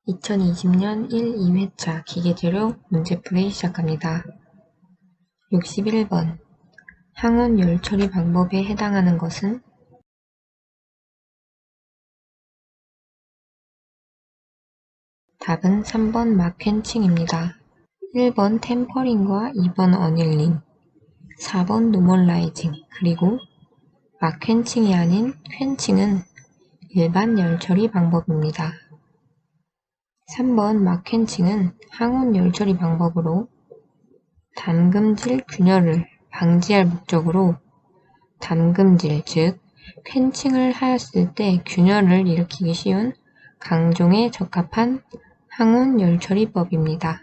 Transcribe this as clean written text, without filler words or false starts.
2020년 1, 2회차 기계재료 문제풀이 시작합니다. 61번. 항원 열 처리 방법에 해당하는 것은? 답은 3번 막퀸칭입니다. 1번 템퍼링과 2번 어닐링, 4번 노멀라이징, 그리고 막퀸칭이 아닌 퀸칭은 일반 열 처리 방법입니다. 3번 막퀸칭은 항원 열 처리 방법으로 담금질 균열을 방지할 목적으로 담금질, 즉 퀸칭을 하였을 때 균열을 일으키기 쉬운 강종에 적합한 항원 열 처리법입니다.